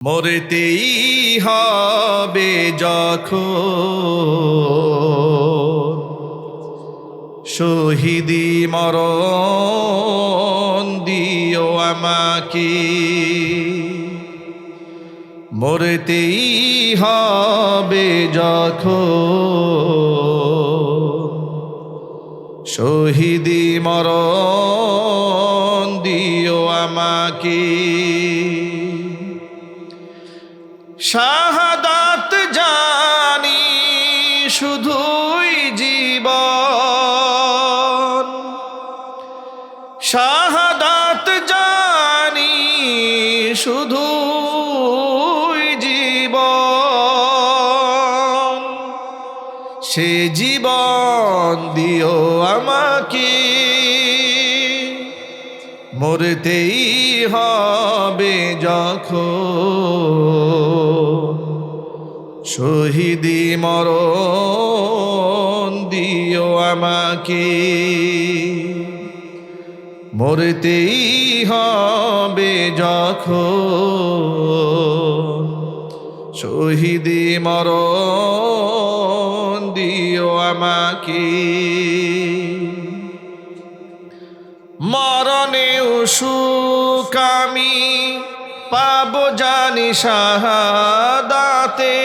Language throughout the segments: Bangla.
মরতেই হবে যখন শহীদি মরণ দিও আমাকে। মরতেই হবে যখন শহীদি মরণ দিও আমাকে। শাহাদাত জানি শুধুই জীবন, শাহাদাত জানি শুধুই জীবন, সে জীবন দিও আমাকে। মরতেই হবে যখন শহীদি মরণ দিও আমাকে। মরতেই হবে যখন শহীদি মরণ দিও আমাকে। মরণেও সুখ আমি পাবো জানি শাহাদাতে,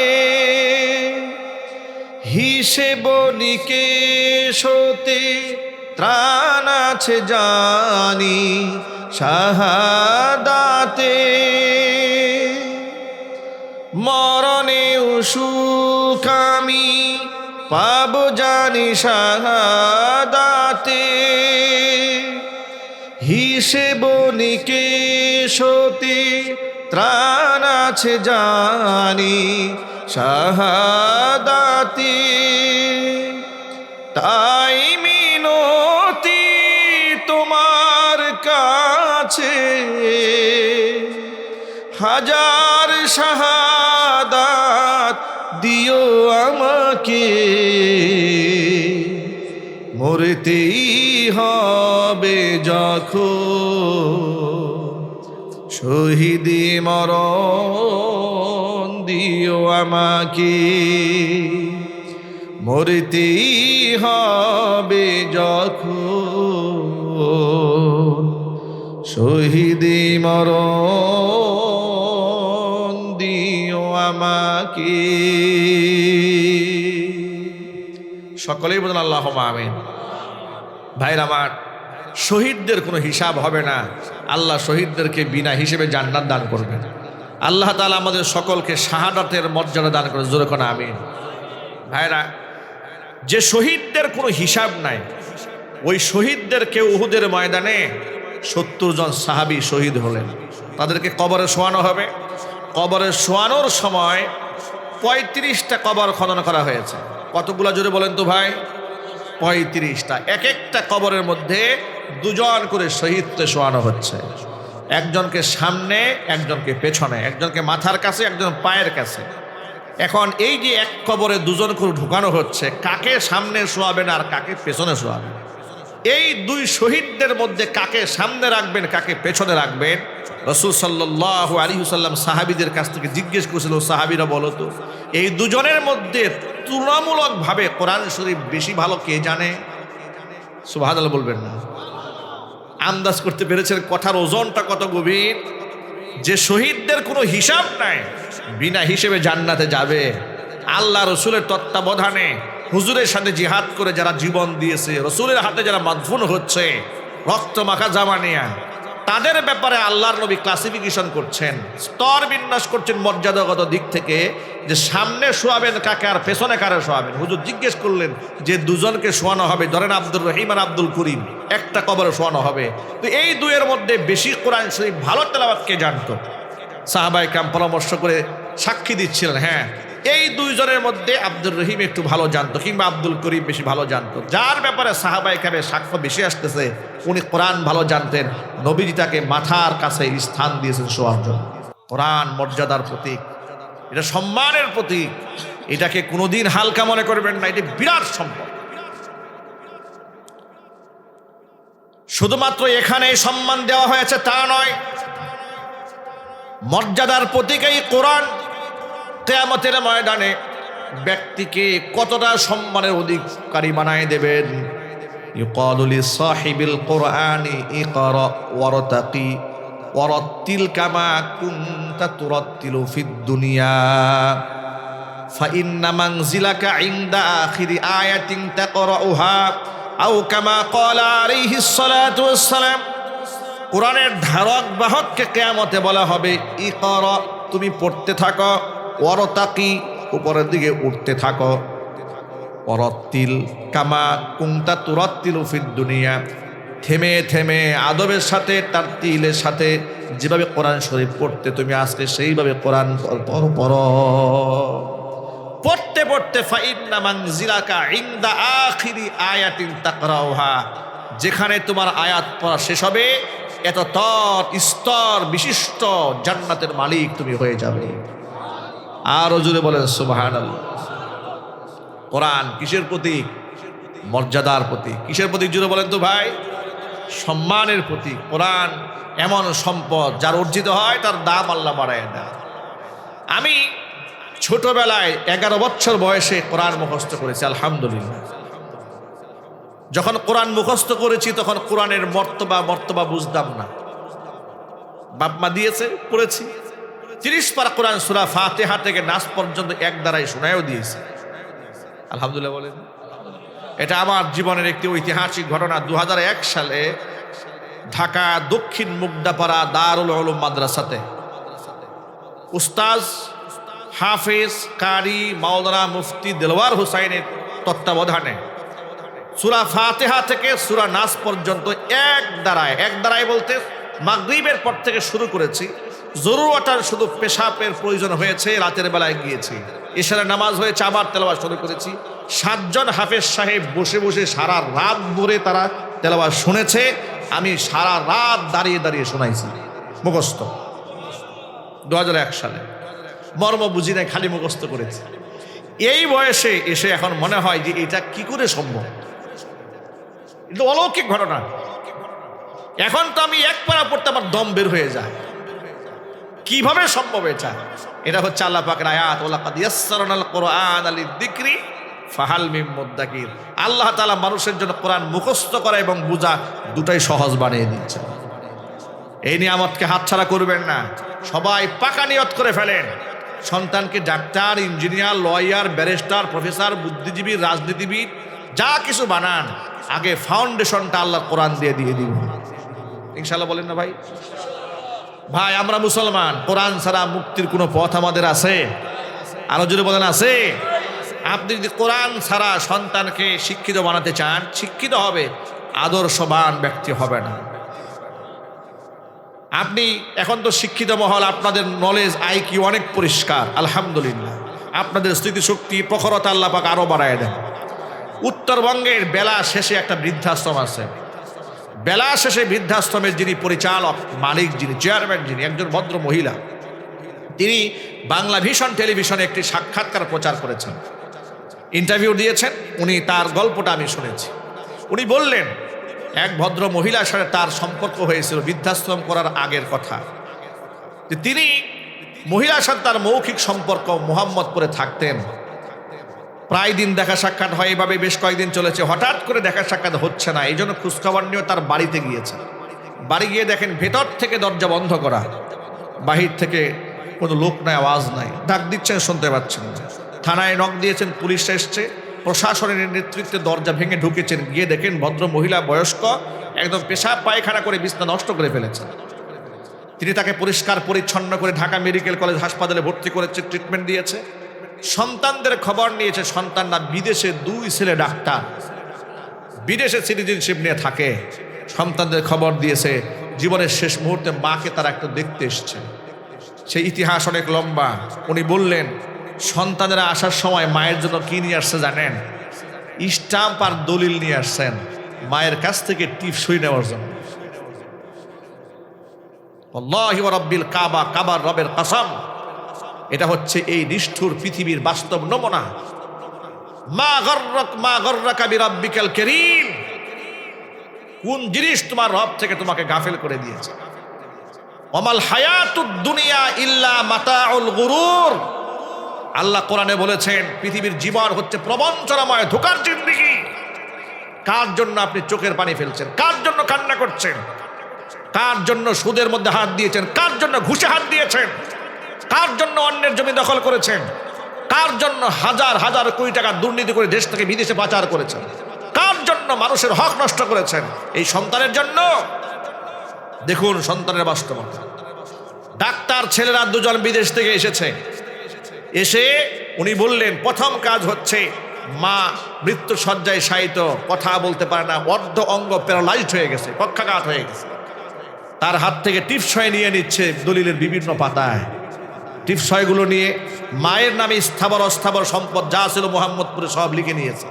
হিসেব নিকেশ হতে ত্রাণ আছে জানি শাহাদাতে। মরণেও সুখ আমি পাবো জানি শাহাদাতে, হিসেব নিকেশ হতে ত্রাণ আছে জানি শাহাদাতে। তাই মিনতি তোমার কাছে, হাজার শাহাদাত দিও আমাকে। মরতেই হবে যখন শহীদি মরণ দিও আমাকে। মরতেই হবে যখন শহীদি মরণ দিও আমাকে। সকলেই বলেন আল্লাহুম্মা আমিন। ভাইরা আমার, শহীদদের কোনো হিসাব হবে না। আল্লাহ শহীদদেরকে বিনা হিসেবে জান্নাত দান করবেন। আল্লাহ তাআলা আমাদের সকলকে শাহাদাতের মর্যাদা দান করে, জোরে কোন আমিন। ভাইরা, যে শহীদদের কোনো হিসাব নাই, ওই শহীদদেরকে উহুদের ময়দানে 70 জন সাহাবী শহীদ হলেন। তাদেরকে কবরে শোয়ানো হবে। কবরে শোয়ানোর সময় 35টা কবর খনন করা হয়েছে। কতগুলো জোরে বলেন তো ভাই? 35টা। এক একটা কবরের মধ্যে 2 জন করে শহীদকে শোয়ানো হচ্ছে। একজনকে সামনে, একজনকে পেছনে, একজনকে মাথার কাছে, একজন পায়ের কাছে। এখন এই যে এক কবরে 2 জন করে ঢুকানো হচ্ছে, কাকে সামনে শোয়াবেন আর কাকে পেছনে শোয়াবেন? এই 2 শহীদদের মধ্যে কাকে সামনে রাখবেন, কাকে পেছনে রাখবেন? রাসূল সাল্লাল্লাহু আলাইহি ওয়াসাল্লাম সাহাবীদের কাছ থেকে জিজ্ঞেস করেছিল, সাহাবীরা বলো তো, এই 2 জনের মধ্যে তুলনামূলকভাবে কোরআন শরীফ বেশি ভালো কে জানে? সুবহানাল্লাহ বলবেন না? আন্দাজ করতে পেরেছেন কথার ওজনটা কত গভীর? যে শহীদদের কোনো হিসাব নাই, বিনা হিসেবে জান্নাতে যাবে। আল্লাহ রসুলের তত্ত্বাবধানে হুজুরের সাথে জিহাদ করে যারা জীবন দিয়েছে, রসুলের হাতে যারা মাদফুন হচ্ছে রক্ত মাখা জামা নিয়ে, তাদের ব্যাপারে আল্লাহর নবী ক্লাসিফিকেশন করছেন, স্তর বিন্যাস করছেন মর্যাদাগত দিক থেকে, যে সামনে শোয়াবেন কাকে আর পেছনে কারে শোয়াবেন। হুজুর জিজ্ঞেস করলেন যে 2 জনকে শোয়ানো হবে, ধরেন আব্দুর রহিম আর আব্দুল করিম, একটা কবরে শোয়ানো হবে, তো এই 2 এর মধ্যে বেশি কোরআন শরীফ ভালো তেলাওয়াত কে জানতো? সাহাবায়ে কেরাম পরামর্শ করে সাক্ষী দিচ্ছিলেন, হ্যাঁ এই 2 জনের মধ্যে আব্দুর রহিম একটু ভালো জানতো, কিংবা আব্দুল করিম বেশি ভালো জানতো। যার ব্যাপারে সাহাবায়ে কেরামের সাক্ষ্য বেশি আসতেছে, উনি কোরআন ভালো জানতেন, নবীজি তাকে মাথার কাছে স্থান দিয়েছেন শোয়ার জন্য। কোরআন মর্যাদার প্রতীক, এটা সম্মানের প্রতীক, এটাকে কোনোদিন হালকা মনে করবেন না, এটা বিরাট সম্পদ। শুধুমাত্র এখানে সম্মান দেওয়া হয়েছে তা নয়, মর্যাদার প্রতীক এই কোরআন কিয়ামতের ময়দানে ব্যক্তিকে কতটা সম্মানের অধিকারী বানায় দেবেন। ইউকালু লিসাহিবিল কোরআনি ইকরা ওয়ারতাকি ওয়ারাত্তিল কামা কুনতা তুরাত্তিলু ফিদ দুনিয়া ফাইন্না মানজিলাকা ইনদা আখিরি আয়াতিন তাকরাউহা আও কামা ক্বালা আলাইহিস সালাতু ওয়াস সালাম। কোরআনের ধারক বাহককে কিয়ামতে বলা হবে ইকরা, তুমি পড়তে থাকো, ওয়ারতাকি, উপরের দিকে উঠতে থাকো, ওয়ারাত্তিল কামা কুনতা তুরাত্তিলু ফিদ দুনিয়া, থেমে থেমে আদবের সাথে তারতিলের সাথে যেভাবে কোরআন শরীফ পড়তে তুমি আজকে সেইভাবে কোরআন পড়ো। পড়তে পড়তে ফাইন্না মানজিলাকা ইনদা আখিরি আয়াতিন তাকরাউহা, যেখানে তোমার আয়াত পড়া শেষ হবে এত স্তর বিশিষ্ট জান্নাতের মালিক তুমি হয়ে যাবে। আরো জোরে বলেন সুবহানাল্লাহ। কোরআন কিসের প্রতীক? মর্যাদার প্রতীক। কিসের প্রতীক জোরে বলেন তো ভাই? সম্মানের প্রতীক। কোরআন এমন সম্পদ যার অর্জিত হয় তার দাম আল্লাহ বাড়ায় দেয়। আমি ছোটবেলায় 11 বছর বয়সে কোরআন মুখস্থ করেছি, আলহামদুলিল্লাহ। যখন কোরআন মুখস্থ করেছি তখন কোরআনের মর্তবা বুঝতাম না। বাপ মা দিয়েছে, পড়েছি। 30 পারা কোরআন সূরা ফাতিহা থেকে নাস পর্যন্ত এক দ্বারাই শোনায়ও দিয়েছে, আলহামদুলিল্লাহ বলেন। এটা আমার জীবনের একটি ঐতিহাসিক ঘটনা। 2001 সালে ঢাকা দক্ষিণ মুগদাপাড়া দারুল উলুম মাদ্রাসাতে উস্তাজ হাফেজ কারি মাওলানা মুফতি দেলওয়ার হুসাইনের তত্ত্বাবধানে সূরা ফাতিহা থেকে সূরা নাস পর্যন্ত এক দ্বারায় বলতে মাগরিবের পর থেকে শুরু করেছি। জরুরতার শুধু পেশাবের প্রয়োজন হয়েছে, রাতের বেলায় গিয়েছি, ইশারের নামাজ হয়েছে, আবার তেলাওয়াত শুরু করেছি। 7 জন হাফেজ সাহেব বসে বসে সারা রাত ভরে তারা তেলাওয়াত শুনেছে, আমি সারা রাত দাঁড়িয়ে দাঁড়িয়ে শোনাইছি মুখস্থ। 2001 সালে মর্ম বুঝি নাই, খালি মুখস্থ করেছি। এই বয়সে এসে এখন মনে হয় যে এটা কি করে সম্ভব, এটা অলৌকিক ঘটনা। এখন তো আমি এক পারা পড়তে আমার দম বের হয়ে যায়, কিভাবে সম্ভব এটা? এটা হচ্ছে আল্লাহ পাকের আয়াত, ওয়ালাকাদ ইয়াসসারনাল কুরআনা লিযিকরি ফাহাল মিন মুদ্দাকির। আল্লাহ তাআলা মানুষের জন্য কোরআন মুখস্থ করা এবং বোঝা দুটাই সহজ বানিয়ে দিচ্ছে। এই নিয়ামতকে হাতছাড়া করবেন না। সবাই পাকা নিয়ত করে ফেলেন, সন্তানকে doctor, engineer, lawyer, barrister, professor, বুদ্ধিজীবী, রাজনীতিবিদ যা কিছু বানান, আগে ফাউন্ডেশনটা আল্লাহর কোরআন দিয়ে দিব ইনশাআল্লাহ। বলেন না ভাই? ভাই আমরা মুসলমান, কোরআন ছাড়া মুক্তির কোনো পথ আমাদের আছে? আরো জোরে বলেন আছে? আপনি যদি কোরআন ছাড়া সন্তানকে শিক্ষিত বানাতে চান, শিক্ষিত হবে, আদর্শবান ব্যক্তি হবে না। আপনি এখন তো শিক্ষিত মহল, আপনাদের নলেজ আইকিউ অনেক পরিষ্কার, আলহামদুলিল্লাহ। আপনাদের স্মৃতিশক্তি প্রখরতা আল্লাহ পাক আরো বাড়ায় দেন। উত্তরবঙ্গের বেলা শেষে একটা বৃদ্ধাশ্রম আছে। বেলা শেষে বৃদ্ধাশ্রমের যিনি পরিচালক, মালিক যিনি, চেয়ারম্যান যিনি, একজন ভদ্র মহিলা, তিনি বাংলা ভিশন টেলিভিশনে একটি সাক্ষাৎকার প্রচার করেছেন, ইন্টারভিউ দিয়েছেন। উনি তার গল্পটা আমি শুনেছি। উনি বললেন এক ভদ্র মহিলার সাথে তার সম্পর্ক হয়েছিল বৃদ্ধাশ্রম করার আগের কথা, যে তিনি মহিলার সাথে তার মৌখিক সম্পর্ক মোহাম্মদপুরে থাকতেন। প্রায় দিন দেখা সাক্ষাৎ হয়, এভাবে বেশ কয়েকদিন চলেছে। হঠাৎ করে দেখা সাক্ষাৎ হচ্ছে না, এই জন্য খোঁজখবর নিয়ে তার বাড়িতে গিয়েছে। বাড়ি গিয়ে দেখেন ভেতর থেকে দরজা বন্ধ করা, বাহির থেকে কোনো লোক নাই, আওয়াজ নাই, ডাক দিচ্ছেন শুনতে পাচ্ছেন না। থানায় নক দিয়েছেন, পুলিশ এসছে, প্রশাসনের নেতৃত্বে দরজা ভেঙে ঢুকেছেন। গিয়ে দেখেন ভদ্র মহিলা বয়স্ক, একদম পেশাব পায়খানা করে বিছনা নষ্ট করে ফেলেছেন। তিনি তাকে পরিষ্কার পরিচ্ছন্ন করে ঢাকা মেডিকেল কলেজ হাসপাতালে ভর্তি করেছে, ট্রিটমেন্ট দিয়েছে। সন্তানদের খবর নিয়েছে, সন্তানরা বিদেশে, 2 ছেলে ডাক্তার, বিদেশে সিটিজেনশিপ নিয়ে থাকে। সন্তানদের খবর দিয়েছে, জীবনের শেষ মুহূর্তে মাকে তারা একটু দেখতে এসছে। সেই ইতিহাস অনেক লম্বা। উনি বললেন সন্তানেরা আসার সময় মায়ের জন্য কি নিয়ে আসছে জানেন? স্টাম্প আর দলিল নিয়ে আসছেন, মায়ের কাছ থেকে টিপসই নেওয়ার জন্য। আল্লাহি ওয়া রাব্বিল কাবা, কাবার রবের কসম, এটা হচ্ছে এই নিষ্ঠুর পৃথিবীর বাস্তব নমুনা। মা গররাকা বিরাব্বিকাল কারীম, কোন জিনিস তোমার রব থেকে তোমাকে গাফেল করে দিয়েছে? ওমাল হায়াতুদ দুনিয়া ইল্লা মাতাউল গুরুর। আল্লাহ কোরআনে বলেছেন পৃথিবীর জীবন হচ্ছে প্রবঞ্চনাময় ধোঁকার জিন্দেগি। কার জন্য আপনি চোখের পানি ফেলছেন? কার জন্য কান্না করছেন? কার জন্য সুদের মধ্যে হাত দিয়েছেন? কার জন্য ঘুষে হাত দিয়েছেন? কার জন্য অন্যের জমি দখল করেছেন? কার জন্য হাজার হাজার কোটি টাকা দুর্নীতি করে দেশ থেকে বিদেশে পাচার করেছেন? কার জন্য মানুষের হক নষ্ট করেছেন? এই সন্তানের জন্য। দেখুন সন্তানের বাস্তবতা। ডাক্তার ছেলেরা দুজন বিদেশ থেকে এসেছে, এসে উনি বললেন প্রথম কাজ হচ্ছে মা মৃত্যু শয্যায় শায়িত, কথা বলতে পারে না, অর্ধ অঙ্গ প্যারালাইজড হয়ে গেছে, পক্ষাঘাত হয়ে গেছে। তার হাত থেকে টিপসই নিয়ে নিচ্ছে দলিলের বিভিন্ন পাতায়। টিপসইগুলো নিয়ে মায়ের নামে স্থাবর অস্থাবর সম্পদ যা ছিল মোহাম্মদপুরে সব লিখে নিয়েছে।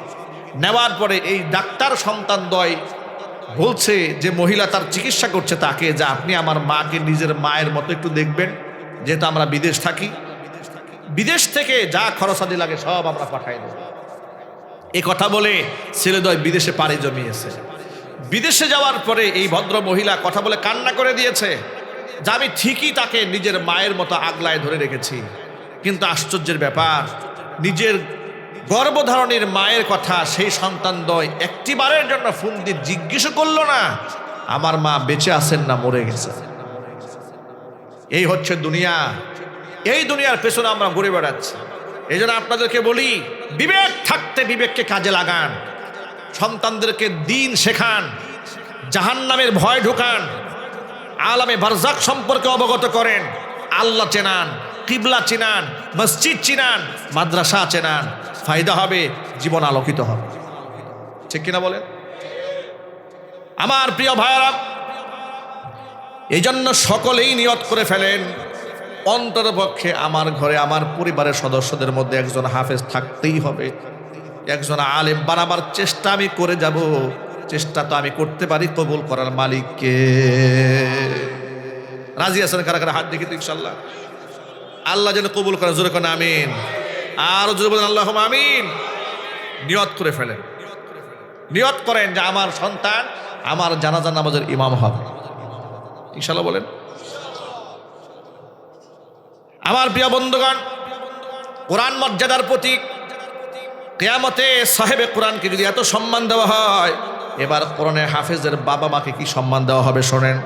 নেওয়ার পরে এই ডাক্তার সন্তান দ্বয় বলছে যে মহিলা তার চিকিৎসা করছে তাকে, যে আপনি আমার মাকে নিজের মায়ের মতো একটু দেখবেন, যেহেতু আমরা বিদেশ থাকি, বিদেশ থেকে যা খরচাদি লাগে সব আমরা পাঠাই দেব। এই কথা বলে ছেলেদ্বয় বিদেশে পাড়ি জমিয়েছে। বিদেশে যাওয়ার পরে এই ভদ্র মহিলা কথা বলে কান্না করে দিয়েছে যে আমি ঠিকই তাকে নিজের মায়ের মতো আগলায় ধরে রেখেছি, কিন্তু আশ্চর্যের ব্যাপার নিজের গর্ভধারণের মায়ের কথা সেই সন্তানদ্বয় একটিবারের জন্য ফোন দিয়ে জিজ্ঞেস করলো না আমার মা বেঁচে আছেন না মরে গেছে। এই হচ্ছে দুনিয়া। এই দুনিয়ার পেছনে আমরা ঘুরে বেড়াচ্ছি। এই জন্য আপনাদেরকে বলি, বিবেক থাকতে বিবেককে কাজে লাগান, সন্তানদেরকে দিন শেখান, জাহান্নামের ভয় ঢোকান, আলামে বারজাক সম্পর্কে অবগত করেন, আল্লাহ চেনান, কিবলা চিনান, মসজিদ চিনান, মাদ্রাসা চেনান। ফায়দা হবে, জীবন আলোকিত হবে। ঠিক কিনা বলেন? আমার প্রিয় ভাইরা, এই জন্য সকলেই নিয়ত করে ফেলেন অন্ততপক্ষে আমার ঘরে আমার পরিবারের সদস্যদের মধ্যে একজন হাফেজ থাকতেই হবে, একজন আলেম বানাবার চেষ্টা আমি করে যাব। চেষ্টা তো আমি করতে পারি, কবুল করার মালিককে। রাজি আছেন কারা কারা? হাত দেখি তো ইনশাল্লাহ। আল্লাহ যেন কবুল করে, জোরে করেন আমিন। আর জোরে বলেন আল্লাহুম্মা আমিন। নিয়ত করে ফেলেন, নিয়ত করেন যে আমার সন্তান আমার জানাজা নামাজের ইমাম হবে ইনশাল্লাহ। বলেন। আমার প্রিয় বন্ধুগণ, কোরআন মর্যাদার প্রতীক। কিয়ামতে সাহেবে কোরআনকে যদি এত সম্মান দেওয়া হয়, এবার কোরআনের হাফেজের বাবা মাকে কি সম্মান দেওয়া হবে শোনেন।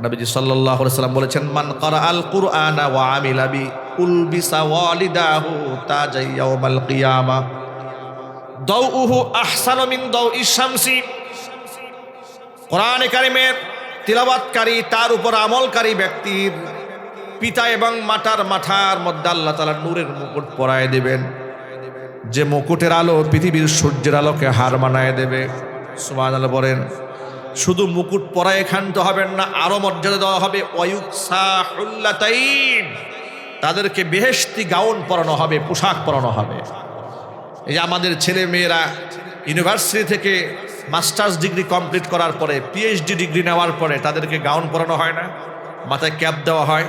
নবীজি সাল্লাল্লাহু আলাইহি ওয়াসাল্লাম বলেছেন, মান ক্বারাআল কুরআনা ওয়া আমিলা বি উলবিসা ওয়ালিদাহু তাজা ইয়াউমাল কিয়ামা দাউহু আহসানু মিন দাউইশ শামসি। কোরআনে কারিমের তিলাওয়াতকারী, তার উপর আমলকারী ব্যক্তির পিতা এবং মাতার মাথার মধ্যে আল্লাহ তাআলা নূরের মুকুট পরায় দেবেন, যে মুকুটের আলো পৃথিবীর সূর্যের আলোকে হার মানায় দেবে। সুবহানাল্লাহ বলেন। শুধু মুকুট পরায় ক্ষান্ত হবেন না, আরো মর্যাদা দেওয়া হবে। ওয়ায়ুকসা হুল্লাতাইন, তাদেরকে বেহেশতি গাউন পরানো হবে, পোশাক পরানো হবে। এই যে আমাদের ছেলে মেয়েরা ইউনিভার্সিটি থেকে মাস্টার্স ডিগ্রি কমপ্লিট করার পরে, পিএইচডি ডিগ্রি নেওয়ার পরে তাদেরকে গাউন পরানো হয় না, মাথায় ক্যাপ দেওয়া হয়,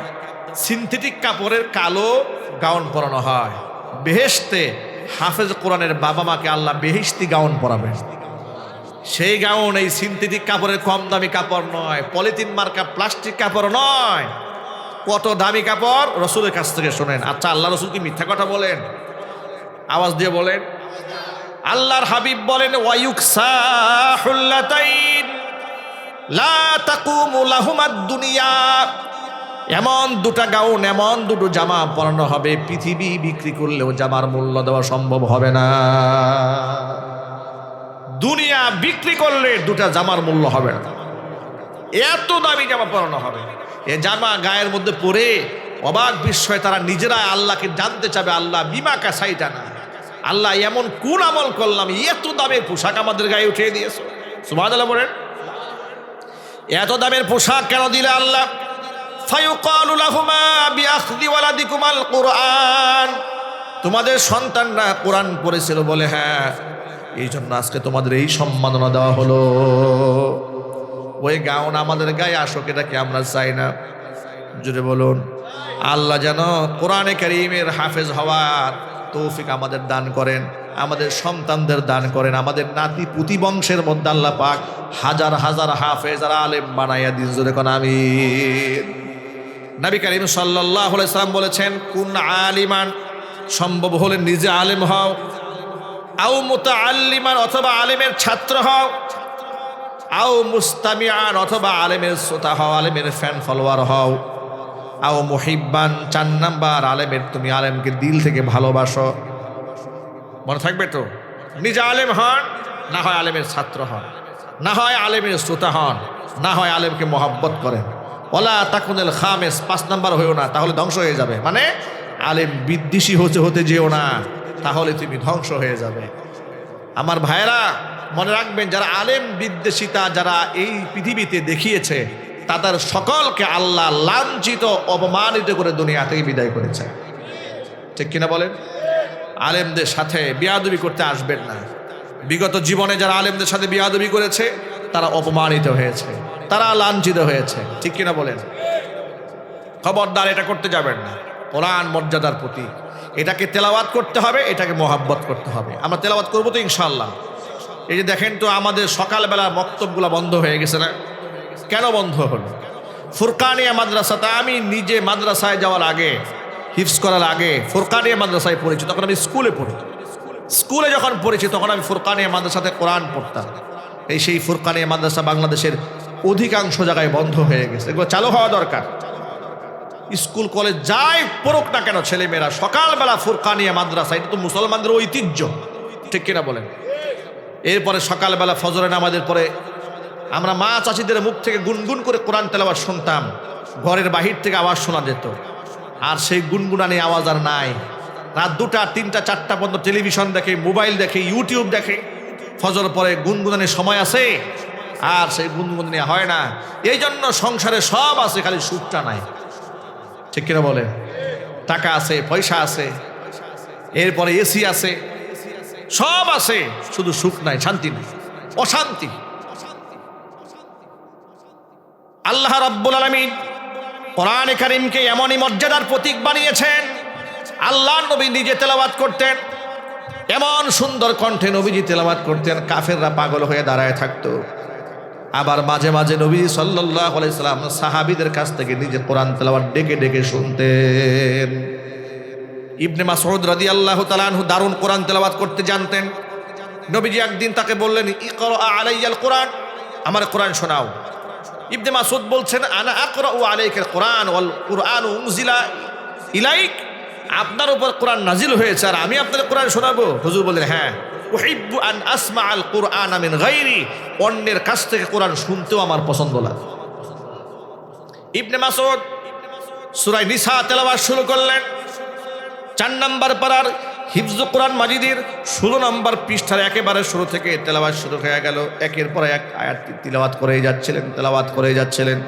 সিনথেটিক কাপড়ের কালো গাউন পরানো হয়। বেহেশতে হাফেজ কোরআনের বাবা মাকে আল্লাহ বেহেশতি গাউন পরাবেন। সেই গাউন এই সিনথেটিক কাপড়ের কম দামি কাপড় নয়, পলিথিন মার্কা প্লাস্টিক কাপড় নয়, কত দামি কাপড় রসুলের কাছ থেকে শোনেন। আচ্ছা, আল্লাহ রসুল কি মিথ্যা কথা বলেন? আওয়াজ দিয়ে বলেন। আল্লাহর হাবিব বলেন, ওয়ায়ুকসা হুল্লাতাইন লা তাকুমু লাহুমাদ দুনিয়া। এমন দুটা গাউন, এমন দুটো জামা পরানো হবে, পৃথিবী বিক্রি করলেও জামার মূল্য দেওয়া সম্ভব হবে না। দুনিয়া বিক্রি করলে দুটা জামার মূল্য হবে না, এত দামি জামা পরানো হবে। এ জামা গায়ের মধ্যে পরে অবাক বিস্ময়ে তারা নিজেরা আল্লাহকে জানতে চাবে, আল্লাহ বিমা কাসাইটা না, আল্লাহ এমন কোন আমল করলাম এত দামের পোশাক আমাদের গায়ে উঠিয়ে দিয়েছো। সুবহানাল্লাহ বলেন। এত দামের পোশাক কেন দিলে আল্লাহ? ফায়ুকালু লাহুমা বিআখযি ওয়ালাদিকুমাল কুরআন, তোমাদের সন্তানরা কোরআন পড়েছিল বলে, হ্যাঁ এই জন্য আজকে তোমাদের এই সম্মাননা দেওয়া হলো। ওই গাউন আমাদের গায়ে আসুক, এটাকে আমরা চাই না। জুড়ে বলুন। আল্লাহ যেন কোরআনে কারীমের হাফেজ হওয়ার তৌফিক আমাদের দান করেন। আমাদের সন্তানদের দান করেন, আমাদের নাতি পুতি বংশের মধ্যে আল্লাহ পাক হাজার হাজার হাফেজ আর আলেম বানাইয়া দিন, জোরে কোন আমিন। নবী করিম সাল্লাল্লাহু আলাইহি সাল্লাম বলেছেন, কুন আলিমান, সম্ভব হলে নিজে আলেম হও, আও মুতাআল্লিমান, অথবা আলেমের ছাত্র হও, আও মুস্তামিআন, অথবা আলেমের শ্রোতা হও, আলেমের ফ্যান ফলোয়ার হও, আও মুহিব্বান, 4 নাম্বার আলেমের তুমি আলেমকে দিল থেকে ভালোবাসো। মনে থাকবে তো, নিজে আলেম হন, না হয় আলেমের ছাত্র হন, না হয় আলেমের শ্রোতা হন, না হয় আলেমকে মহব্বত করেন। ওলা তাকুনুল খামেস, 5 নাম্বার হয়েও না, তাহলে ধ্বংস হয়ে যাবে। মানে আলেম বিদ্বেষী হতে যেও না, তাহলে তুমি ধ্বংস হয়ে যাবে। আমার ভাইয়েরা মনে রাখবেন, যারা আলেম বিদ্বেষিতা যারা এই পৃথিবীতে দেখিয়েছে, তাদের সকলকে আল্লাহ লাঞ্ছিত অপমানিত করে দুনিয়া থেকে বিদায় করেছে। ঠিক কিনা বলেন? আলেমদের সাথে বিয়াদবি করতে আসবেন না। বিগত জীবনে যারা আলেমদের সাথে বিয়াদবি করেছে তারা অপমানিত হয়েছে, তারা লাঞ্ছিত হয়েছে। ঠিক কিনা বলেন? খবরদার এটা করতে যাবেন না। কোরআন মর্যাদার প্রতি, এটাকে তেলাওয়াত করতে হবে, এটাকে মহাব্বত করতে হবে। আমরা তেলাওয়াত করবো তো ইনশাআল্লাহ। এই যে দেখেন তো, আমাদের সকালবেলা মক্তবগুলো বন্ধ হয়ে গেছে না? কেন বন্ধ হলো? ফুরকানিয়া মাদ্রাসাতে আমি নিজে মাদ্রাসায় যাওয়ার আগে, হিফজ করার আগে ফুরকানিয়া মাদ্রাসায় পড়েছি। তখন আমি স্কুলে পড়ি, স্কুলে যখন পড়েছি তখন আমি ফুরকানিয়া মাদ্রাসাতে কোরআন পড়তাম। সেই ফুরকানিয়া মাদ্রাসা বাংলাদেশের অধিকাংশ জায়গায় বন্ধ হয়ে গেছে। এগুলো চালু হওয়া দরকার। স্কুল কলেজ যাই পড়ুক না কেন, ছেলেমেয়েরা সকালবেলা ফুরকানিয়া মাদ্রাসা, এটা তো মুসলমানদের ঐতিহ্য। ঠিক কিনা বলেন? এরপরে সকালবেলা ফজরের নামাজের পরে আমরা মা চাচিদের মুখ থেকে গুনগুন করে কোরআন তেলাওয়াত শুনতাম। ঘরের বাহির থেকে আওয়াজ শোনা যেত, আর সেই গুনগুনানি আওয়াজ আর নাই। রাত 2টা 3টা 4টা পর্যন্ত টেলিভিশন দেখে, মোবাইল দেখে, ইউটিউব দেখে। ফজর পরে গুনগুনানির সময় আছে, আর সেই গুনগুনানি হয় না। এই জন্য সংসারে সব আছে, খালি সুখটা নাই। ঠিক কিনা বলে? টাকা আছে, পয়সা আছে, এরপরে এসি আছে, সব আছে, শুধু সুখ নাই, শান্তি নাই, অশান্তি। আল্লাহ রাব্বুল আলামিন কোরআনে কারীমকে এমনই মর্যাদার প্রতীক বানিয়েছেন। আল্লাহর নবী নিজে তেলাওয়াত করতেন, এমন সুন্দর কণ্ঠে নবীজি তেলাওয়াত করতেন, কাফেররা পাগল হয়ে দাঁড়ায় থাকতো। আবার মাঝে মাঝে নবী সাল্লাল্লাহু আলাইহি সাল্লাম সাহাবীদের কাছ থেকে নিজে কোরআন তেলাওয়াত ডেকে ডেকে শুনতেন। ইবনে মাসউদ রাদিয়াল্লাহু তাআলা আনহু দারুণ কোরআন তেলাওয়াত করতে জানতেন। নবীজি একদিন তাকে বললেন, ইকরা আলাইয়াল কোরআন, আমার কোরআন শোনাও। ইবনে মাসউদ বলছেন, আনা আকরাউ আলাইকাল কোরআন ওয়াল কুরআনু উনজিলা ইলাইক, আপনার উপর কোরআন নাজিল হয়েছে আর আমি আপনাকে কোরআন শোনাবো। হুজুর বললেন, হ্যাঁ। উহিব্বু আন আসমাআল কুরআন মিন গায়রি, অন্যের কাছ থেকে কোরআন শুনতেও আমার পছন্দ লাগে। ইবনে মাসউদ সূরা নিসা তেলাওয়াত শুরু করলেন। 4 নম্বর পারার হিফজ কোরআন মাজিদের 16 নম্বর পৃষ্ঠার একেবারে শুরু থেকে তেলাওয়াত শুরু হয়ে গেল। একের পর এক আয়াত তেলাওয়াত করেই যাচ্ছিলেন, তেলাওয়াত করেই যাচ্ছিলেন।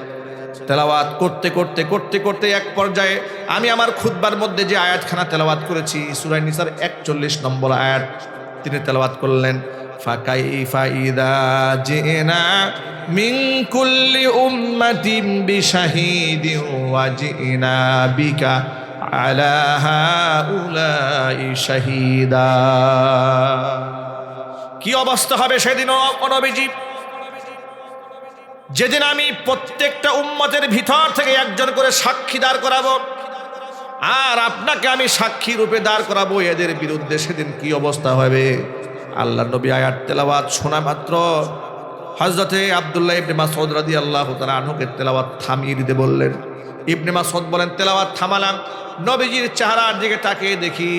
তেলাওয়াত করতে করতে করতে করতে এক পর্যায়ে আমি আমার খুতবার মধ্যে যে আয়াতখানা তেলাওয়াত করেছি, সূরা নিসার 41 নম্বর আয়াত তিনি তেলাওয়াত করলেন। ফাকাইফা ইযা জিনা মিন কুল্লি উম্মাতিন বিশাহিদিন ওয়া জিনা বিকা আলা হাউলাই শাহিদা। কি অবস্থা হবে সেদিন ও নবীজি, যেদিন আমি প্রত্যেকটা উম্মতের ভিতর থেকে একজন করে সাক্ষী দাঁড় করাবো, আর আপনাকে আমি সাক্ষী রূপে দাঁড় করাবো এদের বিরুদ্ধে। সেদিন কি অবস্থা হবে? আল্লাহর নবী আয়াত তেলাওয়াত শোনা মাত্র হযরতে আব্দুল্লাহ ইবনে মাসউদ রাদিয়াল্লাহু তাআলা আনহুকে তেলাওয়াত থামিয়ে দিতে বললেন। ইবনে মাসউদ বলেন, তেলাওয়াত থামালাম। নবীজির চেহারার দিকে তাকিয়ে দেখি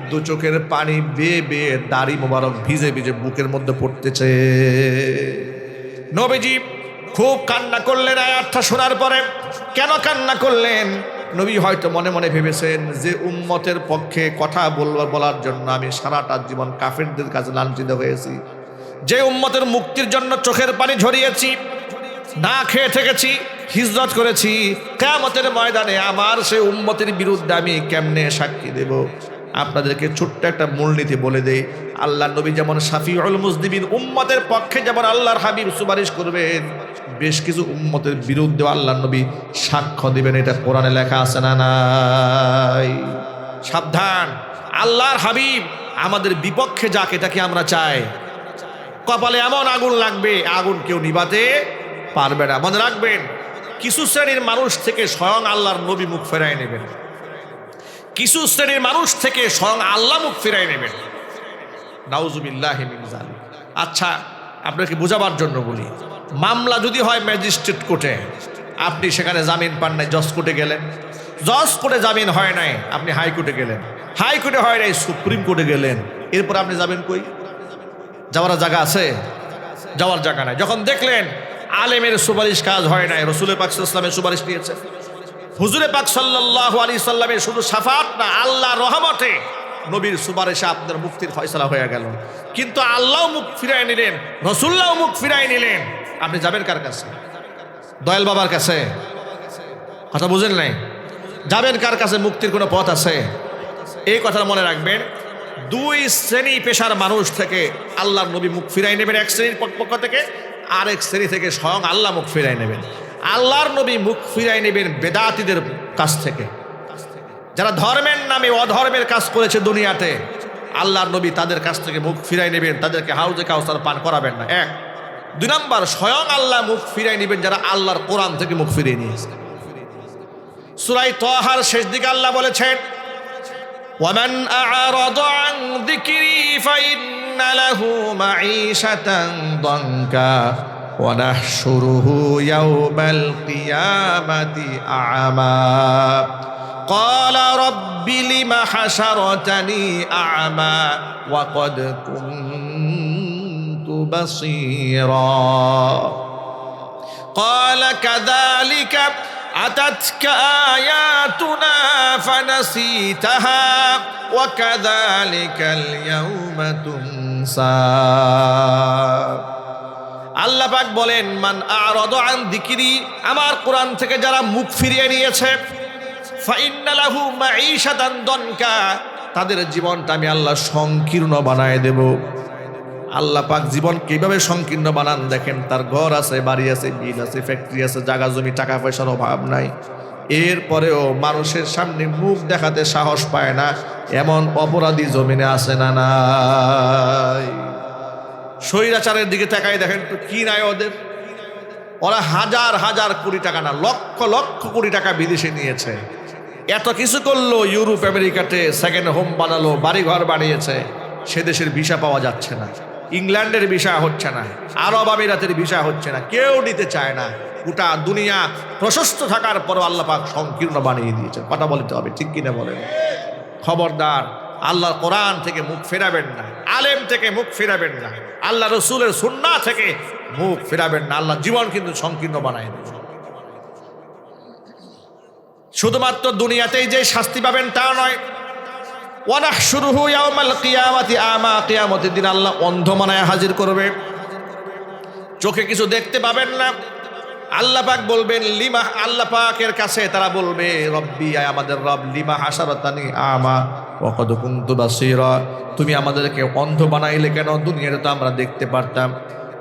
2 চোখের পানি বেয়ে বেয়ে দাড়ি মোবারক ভিজে ভিজে বুকের মধ্যে পড়তেছে। নবীজি খুব কান্না করলেন আয়াতটা শোনার পরে। কেন কান্না করলেন? নবী হয়তো মনে মনে ভেবেছেন যে উম্মতের পক্ষে কথা বলার জন্য আমি সারাটা জীবন কাফেরদের কাছে লাঞ্ছিত হয়েছি, যে উম্মতের মুক্তির জন্য চোখের পানি ঝরিয়েছি, না খেয়ে থেকেছি, হিজরত করেছি, কিয়ামতের ময়দানে আমার সেই উম্মতের বিরুদ্ধে আমি কেমনে সাক্ষী দেব? আপনাদেরকে ছোট্ট একটা মূলনীতি বলে দেই। আল্লাহ নবী যেমন শাফিউল মুজনিবিন, উম্মতের পক্ষে যেমন আল্লাহর হাবিব সুপারিশ করবেন, বেশ কিছু উম্মতের বিরুদ্ধে আল্লাহ নবী সাক্ষ্য দিবেন। এটা কোরআনে লেখা আছে না নাই? সাবধান, আল্লাহর হাবিব আমাদের বিপক্ষে যাক, এটা কি আমরা চাই? কপালে এমন আগুন লাগবে, আগুন কেউ নিভাতে পারবে না। মনে রাখবেন, কিছু শ্রেণীর মানুষ থেকে স্বয়ং আল্লাহর নবী মুখ ফেরাই নেবেন, কিছু শ্রেণীর মানুষ থেকে স্বয়ং আল্লাহ মুখ ফিরাই নেবেন। নাউজুবিল্লাহি মিন যালিক। আচ্ছা, আপনাকে বোঝাবার জন্য বলি, মামলা যদি হয় ম্যাজিস্ট্রেট কোর্টে, আপনি সেখানে জামিন পান নাই, জজ কোর্টে গেলেন, জজ কোর্টে জামিন হয় নাই, আপনি হাইকোর্টে গেলেন, হাইকোর্টে হয় নাই, সুপ্রিম কোর্টে গেলেন, এরপর আপনি যাবেন কই? যাওয়ার জায়গা আছে? যাওয়ার জায়গা নাই। যখন দেখলেন আলেমের সুপারিশ কাজ হয় নাই, রসুলের পাক সাল্লাল্লাহু আলাইহি ওয়াসাল্লামের সুপারিশ নিয়েছে, হুজুরে পাক সাল্লাল্লাহু আলাইহি সাল্লামের শুধু শাফাআত না, আল্লাহর রহমতে নবীর সুপারিশে আপনার মুক্তির ফয়সালা হয়ে গেল, কিন্তু আল্লাহ মুখ ফিরাই নিলেন, রসুল্লাহ মুখ ফিরাই নিলেন, আপনি যাবেন কার কাছে? দয়াল বাবার কাছে? কথা বুঝেন নাই? যাবেন কার কাছে? মুক্তির কোনো পথ আছে? এই কথা মনে রাখবেন, দুই শ্রেণী পেশার মানুষ থেকে আল্লাহর নবী মুখ ফিরাই নেবেন এক শ্রেণীর পক্ষ থেকে, আরেক শ্রেণী থেকে স্বয়ং আল্লাহ মুখ ফিরাই নেবেন। আল্লাহর নবী মুখ ফিরাই নেবেন বেদাতীদের কাছ থেকে, যারা ধর্মের নামে অধর্মের কাজ করেছে দুনিয়াতে, আল্লাহর নবী তাদের কাছ থেকে মুখ ফিরাই নেবেন, তাদেরকে হাউজে কাউসার পান করাবেন না। এক। দুই নাম্বার, স্বয়ং আল্লাহ মুখ ফিরাই নেবেন যারা আল্লাহর কোরআন থেকে মুখ ফিরিয়ে নিয়েছে। সূরা তাহার শেষ দিকে আল্লাহ বলেছেন, ومن أعرض عن ذكري فإن له معيشة ضنكا ونحشره يوم القيامة أعمى قال رب لم حشرتني أعمى وقد كنت بصيرا قال كذلك أتتك آياتنا فنسيتها وكذلك اليوم تنسى। আল্লাহ পাক বলেন, মান আ'রাদা আন যিকরি, আমার কোরআন থেকে যারা মুখ ফিরিয়ে নিয়েছে, ফাইন্না লাহু মাঈশাতান দনকা, তাদের জীবনটা আমি আল্লাহ সংকীর্ণ বানায় দেব। আল্লাহ পাক জীবন কিভাবে সংকীর্ণ বানান দেখেন, তার ঘর আছে, বাড়ি আছে, বিল আছে, ফ্যাক্টরি আছে, জায়গা জমি, টাকা পয়সার অভাব নাই, এরপরেও মানুষের সামনে মুখ দেখাতে সাহস পায় না, এমন অপরাধী জমিনে আছে না নাই? স্বৈরাচারের দিকে তাকাই দেখেন তো, কি নাই ওদের? ওরা হাজার হাজার কোটি টাকা না, লক্ষ লক্ষ কোটি টাকা বিদেশে নিয়েছে, এত কিছু করলো, ইউরোপ আমেরিকাতে সেকেন্ড হোম বানালো, বাড়িঘর বানিয়েছে, সে দেশের ভিসা পাওয়া যাচ্ছে না, ইংল্যান্ডের ভিসা হচ্ছে না, আরব আমিরাতের ভিসা হচ্ছে না, কেউ নিতে চায় না। গোটা দুনিয়া প্রশস্ত থাকার পরও আল্লাহ পাক সংকীর্ণ বানিয়ে দিয়েছে। কথা বলতে হবে, ঠিক কিনা বলেন? খবরদার, আল্লাহর কোরআন থেকে মুখ ফেরাবেন না, আলেম থেকে মুখ ফেরাবেন না, আল্লাহ রসুলের সুন্নাহ থেকে মুখ ফেরাবেন না, আল্লাহ জীবন কিন্তু সংকীর্ণ বানায় দেবে। শুধুমাত্র দুনিয়াতেই যে শাস্তি পাবেন তা নয়, ওয়ানাহশুরুহু ইয়াওমাল কিয়ামাতি আমা, কিয়ামতের দিন আল্লাহ অন্ধ বানায় হাজির করবে, চোখে কিছু দেখতে পাবেন না। আল্লাহ পাক বলবেন, লিমা, আল্লাহ পাকের কাছে তারা বলবে, রব্বি, আয় আমাদের রব, লিমা হাশারাতানি আমা ওয়া কদ কুনতু বাসীরা, তুমি আমাদেরকে অন্ধ বানাইলে কেন? দুনিয়াতে তো আমরা দেখতে পারতাম।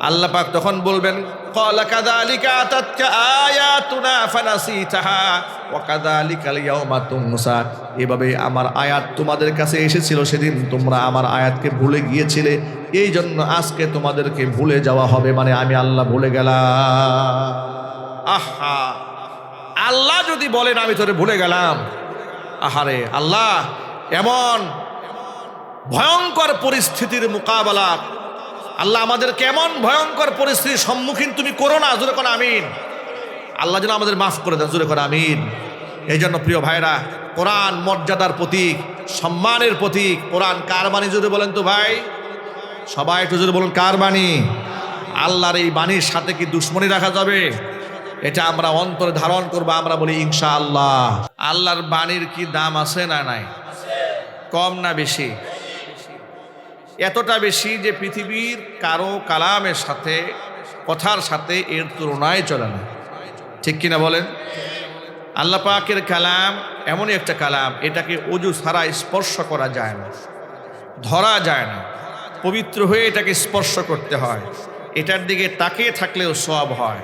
আল্লাহ পাক তখন বলবেন, ক্বালা কাযালিকা আতাতকা আয়াতুনা ফানাসিতাহা ওয়া কাযালিকাল ইয়াওমা তুনসা, এভাবে আমার আয়াত তোমাদের কাছে এসেছিল, সেদিন তোমরা আমার আয়াতকে ভুলে গিয়েছিলে, এই জন্য আজকে তোমাদেরকে ভুলে যাওয়া হবে, মানে আমি আল্লাহ ভুলে গেলাম। আহা, আল্লাহ যদি বলেন আমি তোরে ভুলে গেলাম, আহারে আল্লাহ, এমন ভয়ঙ্কর পরিস্থিতির মোকাবেলা আল্লাহ আমাদের কেমন ভয়ঙ্কর পরিস্থিতির সম্মুখীন তুমি করো না, জোরে করো আমিন। আল্লাহ যেন আমাদের মাফ করে দেন, জোরে করো আমিন। এই জন্য প্রিয় ভাইরা, কোরআন মর্যাদার প্রতীক, সম্মানের প্রতীক। কোরআন কার বাণী জোরে বলেন তো ভাই, সবাই একটু জোরে বলুন, কার বাণী? আল্লাহর এই বাণীর সাথে কি দুশ্মনী রাখা যাবে? এটা আমরা অন্তরে ধারণ করবো, আমরা বলি ইনশাআল্লাহ। আল্লাহর বাণীর কি দাম আছে না নাই? কম না বেশি? এতটা বেশি যে পৃথিবীর কারো কালামের সাথে, কথার সাথে এর তুলনায় চলে না, ঠিক কিনা বলেন? আল্লাহ পাকের কালাম এমনই একটা কালাম, এটাকে ওযু ছাড়া স্পর্শ করা যায় না, ধরা যায় না, পবিত্র হয়ে এটাকে স্পর্শ করতে হয়, এটার দিকে তাকিয়ে থাকলেও সওয়াব হয়,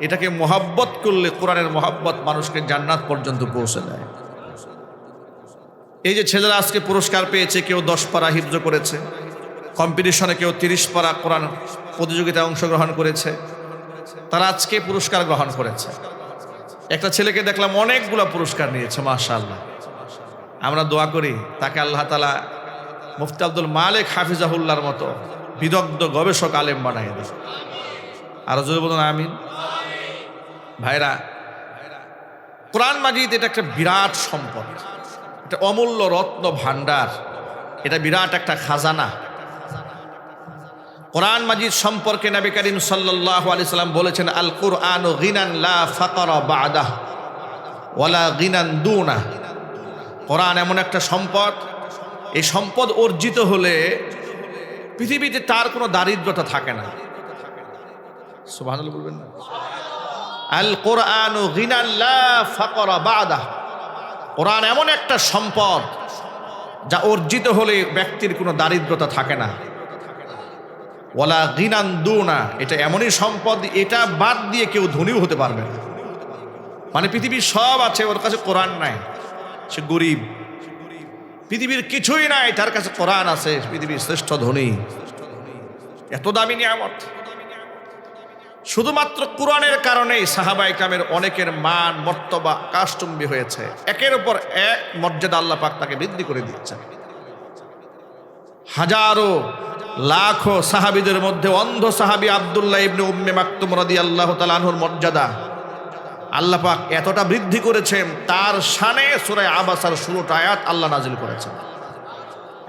এটাকে মহব্বত করলে, কোরআনের মহব্বত মানুষকে জান্নাত পর্যন্ত পৌঁছে দেয়। এই যে ছেলেরা আজকে পুরস্কার পেয়েছে, কেউ 10 পারা হিফজ করেছে, কম্পিটিশনে কেউ 30 পারা কোরআন প্রতিযোগিতায় অংশগ্রহণ করেছে, তারা আজকে পুরস্কার গ্রহণ করেছে। একটা ছেলেকে দেখলাম অনেকগুলো পুরস্কার নিয়েছে, মাশাআল্লাহ। আমরা দোয়া করি তাকে আল্লাহ তাআলা মুফতি আব্দুল মালিক হাফিজাহুল্লাহর মতো বিদগ্ধ গবেষক আলেম বানায় দেয়। আর যদি বলুন আমিন। ভাইরা, কোরআন মাজিদ এটা একটা বিরাট সম্পদ, এটা অমূল্য রত্ন ভান্ডার, এটা বিরাট একটা খাজানা। কোরআন মাজিদ সম্পর্কে নবী করিম সাল্লাল্লাহু আলাইহি সাল্লাম বলেছেন, আল কুরআনু গিনান লা ফাকরা বা'দাহ ওয়ালা গিনান দুনা। কোরআন এমন একটা সম্পদ, এই সম্পদ অর্জিত হলে পৃথিবীতে তার কোনো দারিদ্রতা থাকে না। সুবহানাল্লাহ বলবেন না? আল কুরআনু গিনান লা ফাকরা বা'দাহ। কোরআন এমন একটা সম্পদ যা অর্জিত হলে ব্যক্তির কোনো দারিদ্রতা থাকে না। ওয়ালা গিনান দুনা, এটা এমনই সম্পদ, এটা বাদ দিয়ে কেউ ধনীও হতে পারবে না। মানে পৃথিবীর সব আছে, ওর কাছে কোরআন নাই, সে গরিব। পৃথিবীর কিছুই নাই, তার কাছে কোরআন আছে, পৃথিবীর শ্রেষ্ঠ ধনী। এত দামি নিয়ামত। শুধুমাত্র কোরআনের কারণেই সাহাবায়ে কেরামের অনেকের মান মর্তবা আকাশচুম্বী হয়েছে। একের উপর এক মর্যাদা আল্লাহ পাক তাকে বৃদ্ধি করে দিচ্ছেন। হাজারো লাখো সাহাবীদের মধ্যে অন্ধ সাহাবী আব্দুল্লাহ ইবনে উম্মে মাকতুম রাদিয়াল্লাহু তাআলা আনহুর মর্যাদা আল্লাহ পাক এতটা বৃদ্ধি করেছেন, তার শানে সূরা আবাসার 16টা আয়াত আল্লাহ নাজিল করেছেন,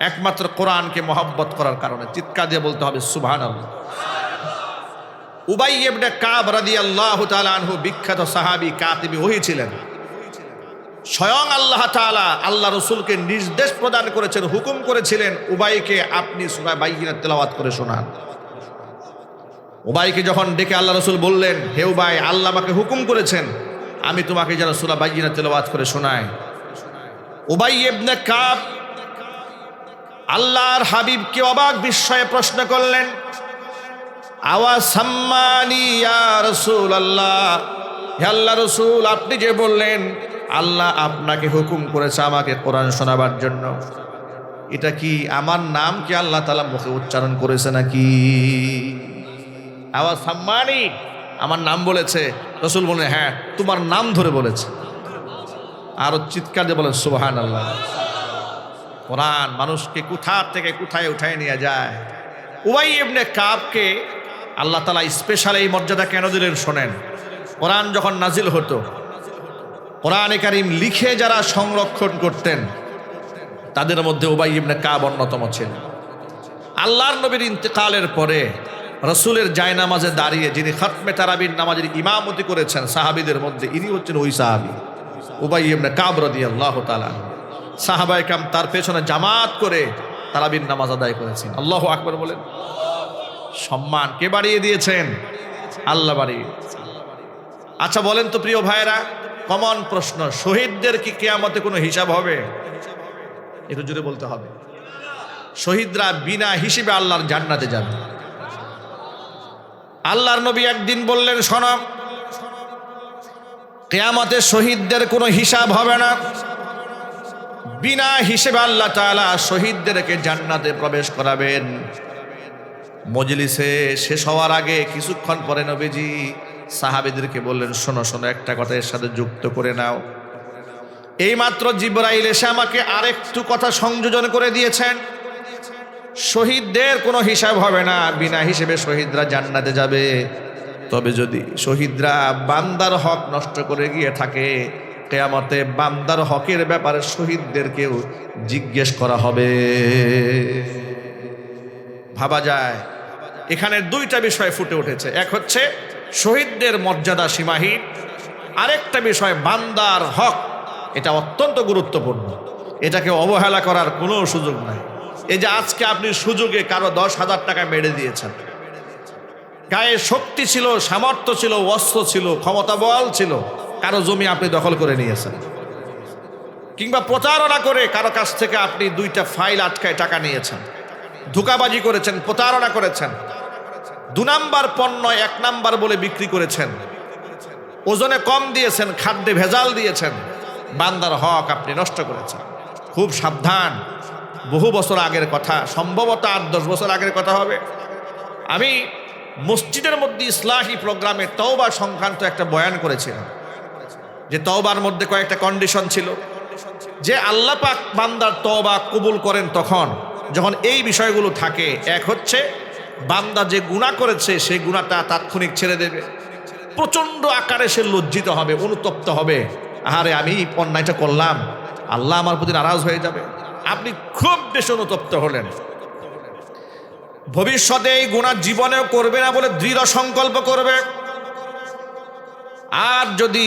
একমাত্র কোরআনকে মহব্বত করার কারণে। চিৎকার দিয়ে বলতে হবে সুবহানাল্লাহ। উবাই ইবনে কাব রাদিয়াল্লাহু তাআলা আনহু বিখ্যাত সাহাবী, কাতিবি ওহী ছিলেন। স্বয়ং আল্লাহ তাআলা আল্লাহ রসুলকে নির্দেশ প্রদান করেছেন, হুকুম করেছিলেন উবাইকে আপনি সূরা বাইয়িনা তেলাওয়াত করে শোনান। উবাইকে যখন ডেকে আল্লাহ রসুল বললেন, হে উবাই, আল্লাহ আমাকে হুকুম করেছেন আমি তোমাকে যেন সূরা বাইয়িনা তেলাওয়াত করে শোনাই। উবাই ইবনে কাব আল্লাহর হাবিবকে অবাক বিস্ময়ে প্রশ্ন করলেন, আওয়া সাম্মানি ইয়া রাসূলুল্লাহ, হে আল্লাহ রসুল, আপনি যে বললেন আল্লাহ আপনাকে হুকুম করেছে আমাকে কোরআন শোনাবার জন্য, এটা কি আমার নাম কি আল্লাহ তাআলা মুখে উচ্চারণ করেছে নাকি? আওয়াজ সাম্মানি, আমার নাম বলেছে? রসুল বলেন, হ্যাঁ তোমার নাম ধরে বলেছে। আরো চিৎকার দিয়ে বলেন সুবহানাল্লাহ। কোরআন মানুষকে কোথা থেকে কোথায় উঠায় নিয়ে যায়। উবাই ইবনে কাবকে আল্লাহ তাআলা স্পেশাল এই মর্যাদা কেন দিলেন শোনেন। কোরআন যখন নাজিল হতো, কোরআনে কারীম লিখে যারা সংরক্ষণ করতেন তাদের মধ্যে উবাই ইবনে কাব অন্যতম ছিলেন। আল্লাহর নবীর ইন্তেকালের পরে রসুলের জায়নামাজে দাঁড়িয়ে যিনি খতমে তারাবির নামাজের ইমামতি করেছেন সাহাবীদের মধ্যে, ইনি হচ্ছেন ওই সাহাবী উবাই ইবনে কাব রাদিয়াল্লাহু তাআলা। সাহাবায়ে কেরাম তার পেছনে জামাত করে তারাবির নামাজ আদায় করেছেন। আল্লাহু আকবার বলেন। সম্মান কে বাড়িয়ে দিয়েছেন? আল্লাহ বাড়িয়ে দিয়েছেন। আচ্ছা বলেন তো প্রিয় ভাইরা, কমন প্রশ্ন, শহীদদের কি কিয়ামতে কোনো হিসাব হবে? একটু জোরে বলতে হবে। শহীদরা বিনা হিসেবে আল্লাহর জান্নাতে যাবে। আল্লাহর নবী একদিন বললেন, শোনো, কিয়ামতে শহীদদের কোনো হিসাব হবে না, বিনা হিসেবে আল্লাহ তাআলা শহীদদেরকে জান্নাতে প্রবেশ করাবেন। মজলিসে শেষ হওয়ার আগে কিছুক্ষণ পরে নবীজি সাহাবীদেরকে বললেন, শোনো শোনো, একটা কথা এর সাথে যুক্ত করে নাও। এইমাত্র জিবরাইল এসে আমাকে আরেকটু কথা সংযোজন করে দিয়েছেন, শহীদদের কোনো হিসাব হবে না, বিনা হিসেবে শহীদরা জান্নাতে যাবে। তবে যদি শহীদরা বান্দার হক নষ্ট করে গিয়ে থাকে, কিয়ামতে বান্দার হকের ব্যাপারে শহীদদেরকেও জিজ্ঞেস করা হবে। ভাবা যায়, এখানে দুইটা বিষয় ফুটে উঠেছে। এক হচ্ছে শহীদদের মর্যাদা সীমাহীন, আরেকটা বিষয় বান্দার হক, এটা অত্যন্ত গুরুত্বপূর্ণ, এটাকে অবহেলা করার কোনো সুযোগ নাই। এই যে আজকে আপনি সুযোগে কারো 10,000 টাকা মেরে দিয়েছেন, গায়ে শক্তি ছিল, সামর্থ্য ছিল, অস্ত্র ছিল, ক্ষমতা বল ছিল, কারো জমি আপনি দখল করে নিয়েছেন, কিংবা প্রতারণা করে কারো কাছ থেকে আপনি 2টা ফাইল আটকায় টাকা নিয়েছেন, ধোঁকাবাজি করেছেন, প্রতারণা করেছেন, 2 নাম্বার পণ্য 1 নাম্বার বলে বিক্রি করেছেন, ওজনে কম দিয়েছেন, খাদ্যে ভেজাল দিয়েছেন, বান্দার হক আপনি নষ্ট করেছেন। খুব সাবধান। বহু বছর আগের কথা, সম্ভবত 8-10 বছর আগের কথা হবে। আমি মসজিদের মধ্যে ইসলাহি প্রোগ্রামে তওবা সংক্রান্ত একটা বয়ান করেছিলাম, যে তওবার মধ্যে কয়েকটা কন্ডিশন ছিল, যে আল্লাহ পাক বান্দার তওবা কবুল করেন তখন যখন এই বিষয়গুলো থাকে। এক হচ্ছে বান্দা যে গুনাহ করেছে সেই গুনাহটা তাৎক্ষণিক ছেড়ে দেবে, প্রচণ্ড আকারে সে লজ্জিত হবে, অনুতপ্ত হবে, আরে আমি অন্যায়টা করলাম, আল্লাহ আমার প্রতি নারাজ হয়ে যাবে। আপনি খুব বেশি অনুতপ্ত হলেন, ভবিষ্যতে এই গুনাহ জীবনেও করবে না বলে দৃঢ় সংকল্প করবে। আর যদি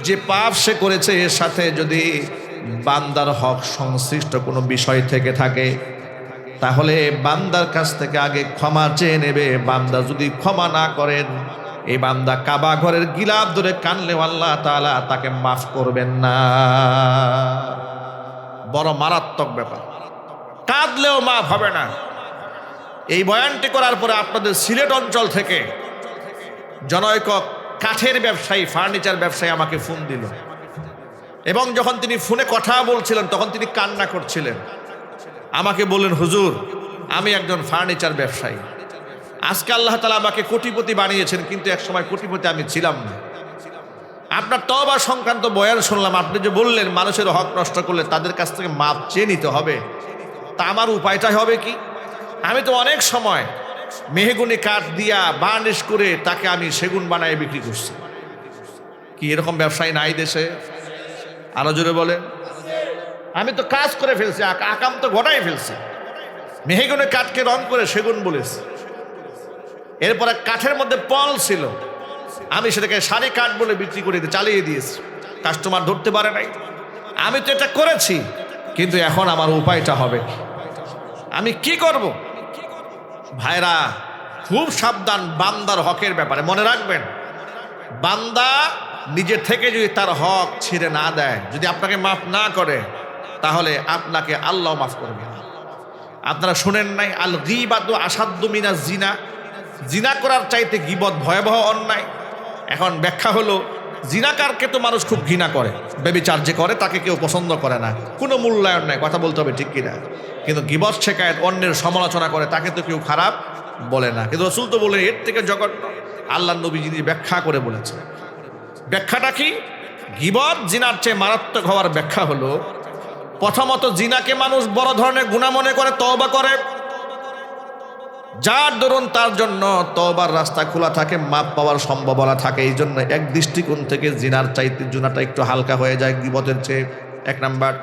যে পাপ সে করেছে এর সাথে যদি বান্দার হক সংশ্লিষ্ট কোনো বিষয় থেকে থাকে, তাহলে বান্দার কাছ থেকে আগে ক্ষমা চেয়ে নেবে। বান্দা যদি ক্ষমা না করেন, এই বান্দা কাবা ঘরের গিলাফ ধরে কানলেও আল্লাহ তাআলা তাকে মাফ করবেন না। বড় মারাত্মক ব্যাপার, কাঁদলেও মাফ হবে না। এই বয়ানটি করার পরে আপনাদের সিলেট অঞ্চল থেকে জনৈক কাঠের ব্যবসায়ী, ফার্নিচার ব্যবসায়ী আমাকে ফোন দিল, এবং যখন তিনি ফোনে কথা বলছিলেন তখন তিনি কান্না করছিলেন। আমাকে বললেন, হুজুর আমি একজন ফার্নিচার ব্যবসায়ী, আজকে আল্লাহ তাআলা আমাকে কোটিপতি বানিয়েছেন, কিন্তু এক সময় কোটিপতি আমি ছিলাম না। আপনার তওবা সংক্রান্ত বয়ান শুনলাম, আপনি যে বললেন মানুষের হক নষ্ট করলে তাদের কাছ থেকে মাপ চেয়ে নিতে হবে, তা আমার উপায়টা হবে কি? আমি তো অনেক সময় মেহগুনি কাঠ দিয়া বার্নিশ করে তাকে আমি সেগুন বানায় বিক্রি করছি। কি এরকম ব্যবসায়ী নাই দেশে? আরো জোরে বলেন। আমি তো কাজ করে ফেলছি, আকাম তো ঘটাই ফেলছি, মেহগুনি কাঠকে রং করে সেগুন বলেছি। এরপরে কাঠের মধ্যে পল ছিল, আমি সেটাকে সারি কাঠ বলে বিক্রি করে চালিয়ে দিয়েছি, কাস্টমার ধরতে পারে নাই। আমি তো এটা করেছি, কিন্তু এখন আমার উপায়টা হবে, আমি কি করব? ভাইরা খুব সাবধান বান্দার হকের ব্যাপারে, মনে রাখবেন বান্দা নিজে থেকে যদি তার হক ছিঁড়ে না দেয়, যদি আপনাকে মাফ না করে, তাহলে আপনাকে আল্লাহ মাফ করবে না। আপনারা শুনেন নাই, আল গীবাতু আসাদ্দু মিনাজ জিনা, জিনা করার চাইতে গীবত ভয়াবহ অন্যায়। এখন ব্যাখ্যা হলো, জিনাকারকে তো মানুষ খুব ঘৃণা করে, ব্যভিচার যে করে তাকে কেউ পছন্দ করে না, কোনো মূল্যায়ন নাই, কথা বলতে হবে ঠিক কিনা। কিন্তু গীবত শেখায়ত, অন্যের সমালোচনা করে, তাকে তো কেউ খারাপ বলে না। কিন্তু রাসূল তো বলে এর থেকে জঘন্য। আল্লাহর নবী যিনি ব্যাখ্যা করে বলেছেন, ব্যাখ্যাটা কি? গীবত জিনার চেয়ে মারাত্মক হওয়ার ব্যাখ্যা হলো, প্রথমত জিনাকে মানুষ বড় ধরনের গুনাহ মনে করে, তওবা করে, যার দরুন তার জন্য তওবার রাস্তা খোলা থাকে, মাপ পাওয়ার সম্ভাবনা থাকে। এই জন্য এক দৃষ্টিকোণ থেকে জিনার চাইতে গুনাহটা একটু হালকা হয়ে যায় গীবতের চেয়ে, 1 নাম্বার।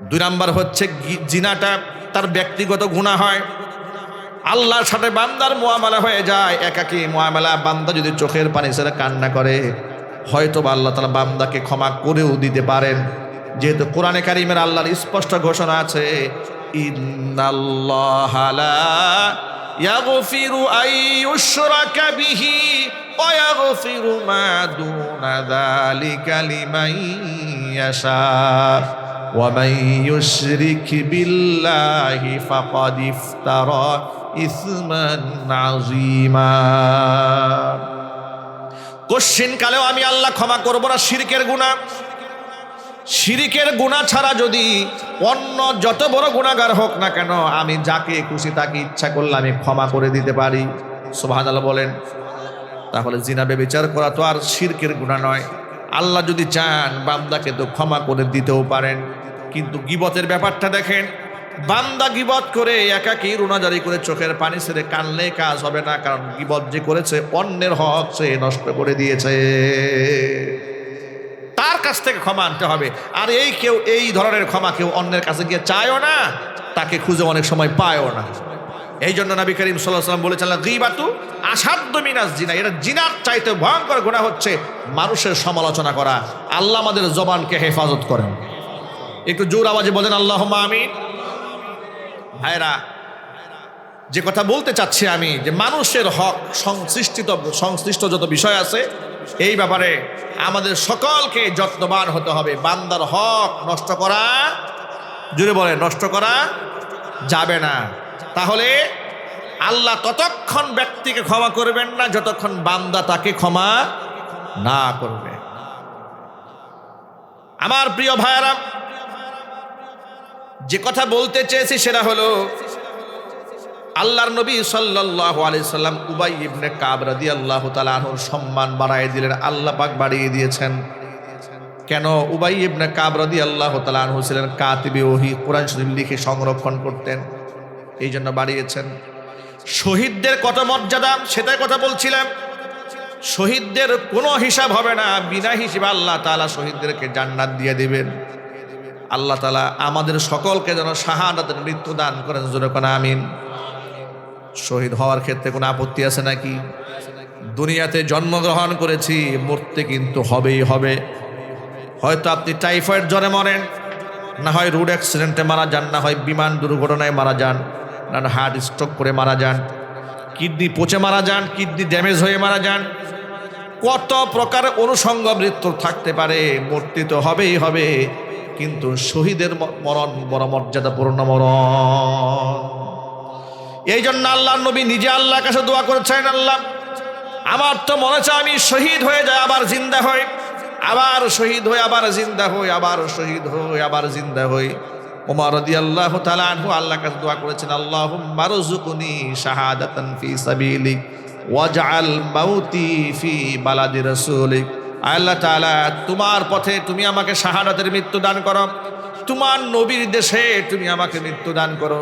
2 নাম্বার হচ্ছে জিনাটা তার ব্যক্তিগত গুনাহ হয়, আল্লাহর সাথে বান্দার মুআমালা হয়ে যায়, একাকী মুআমালা। বান্দা যদি চোখের পানি ছেড়ে কান্না করে, হয়তো বা আল্লাহ তাআলা বান্দাকে ক্ষমা করেও দিতে পারেন, যেহেতু কোরআনে কারিমের আল্লাহর স্পষ্ট ঘোষণা আছে, ইন্নাল্লাহা লা ইয়াগফিরু আন ইউশরাকা বিহি ওয়া ইয়াগফিরু মা দুনা যালিকা লিমান ইয়াশা ওয়া মান ইউশরিক বিল্লাহি ফাকাদ ইফতারা ইসমান আযীমা। কোশ্চিন কালেও আমি আল্লাহ ক্ষমা করব না শিরকের গুনাহ। শিরিকের গুনাহ ছাড়া যদি অন্য যত বড় গুনাহগার হোক না কেন, আমি যাকে খুশি তাকে ইচ্ছা করলে আমি ক্ষমা করে দিতে পারি। সুবহানাল্লাহ বলেন। তাহলে জিনা ব্যভিচার করা তো আর শিরকের গুনাহ নয়। আল্লাহ যদি চান বান্দাকে তো ক্ষমা করে দিতেও পারেন। কিন্তু গীবতের ব্যাপারটা দেখেন, বান্দা গীবত করে একাকী রুনাজারি করে চোখের পানি ছেড়ে কানলে কাজ হবে না, কারণ গীবত যে করেছে অন্যের হক সে নষ্ট করে দিয়েছে, তার কাছ থেকে ক্ষমা আনতে হবে। আর এই ধরনের ক্ষমা কেউ অন্যের কাছে গিয়ে চায়ও না, তাকে খুঁজে অনেক সময় পায়ও না। এই জন্য নবী করিম সাল্লাল্লাহু আলাইহি ওয়াসাল্লাম বলেছেন, গীবাতু আসাদ্দু মিনাজ জিনা, এটা জিনার চাইতে ভয়ঙ্কর গুনাহ হচ্ছে মানুষের সমালোচনা করা। আল্লাহ আমাদের জবানকে হেফাজত করেন। একটু জোর আওয়াজে বলেন আল্লাহুম্মা আমিন। ভাইরা, যে কথা বলতে চাচ্ছি আমি, যে মানুষের হক সংশ্লিষ্ট যত বিষয় আছে, এই ব্যাপারে আমাদের সকলকে যত্নবান হতে হবে। বান্দার হক নষ্ট করা, জুড়ে বলে, নষ্ট করা যাবে না। তাহলে আল্লাহ ততক্ষণ ব্যক্তিকে ক্ষমা করবেন না যতক্ষণ বান্দা তাকে ক্ষমা না করবে। আমার প্রিয় ভাইয়েরা, যে কথা বলতে চেয়েছি সেটা হলো আল্লাহর নবী সাল্লাল্লাহু আলাইহি সাল্লাম উবাই ইবনে কাব রাদিয়াল্লাহু তাআলা আনহুর সম্মান বাড়ায় দিলেন, আল্লাহ পাক বাড়িয়ে দিয়েছেন। কেন? উবাই ইবনে কাব রাদিয়াল্লাহু তাআলা আনহু ছিলেন কাতিবে ওহী, কোরআন শরীফ লিখে সংরক্ষণ করতেন, এই জন্য বাড়িয়েছেন। শহীদদের কত মর্যাদা সেটাই কথা বলছিলাম। শহীদদের কোনো হিসাব হবে না, বিনা হিসেবে আল্লাহ তাআলা শহীদদেরকে জান্নাত দিয়ে দিবেন। আল্লাহ তাআলা আমাদের সকলকে যেন শাহাদাতের মৃত্যু দান করেন, জোরে কোন আমিন। শহীদ হওয়ার ক্ষেত্রে কোনো আপত্তি আছে নাকি? দুনিয়াতে জন্মগ্রহণ করেছি, মরতে কিন্তু হবেই হবে। হয়তো আপনি টাইফয়েড জ্বরে মরেন, না হয় রোড অ্যাক্সিডেন্টে মারা যান, না হয় বিমান দুর্ঘটনায় মারা যান, না হার্ট স্ট্রোক করে মারা যান, কিডনি পচে মারা যান, কিডনি ড্যামেজ হয়ে মারা যান। কত প্রকার অনুষঙ্গ মৃত্যু থাকতে পারে, মরতে তো হবেই হবে। কিন্তু শহীদের মরণ বড় মর্যাদাপূর্ণ মরণ। এই জন্য আল্লাহর নবী নিজে আল্লাহর কাছে দোয়া করেছেন, আল্লাহ আমার তো মনে চায় আমি শহীদ হয়ে যাই, আবার জিন্দা হই, আবার শহীদ হই, আবার জিন্দা হই, আবার শহীদ হই, আবার জিন্দা হই। ওমর রাদিয়াল্লাহু তাআলা আনহু আল্লাহর কাছে দোয়া করেছেন, আল্লাহুম্মা রযুকনি শাহাদাতান ফি সাবিলিক ওয়াজআল মাউতি ফি বালাদি রাসূলিক। আল্লাহ তাআলা তোমার পথে তুমি আমাকে শাহাদাতের মৃত্যু দান করো, তোমার নবীর দেশে তুমি আমাকে মৃত্যু দান করো।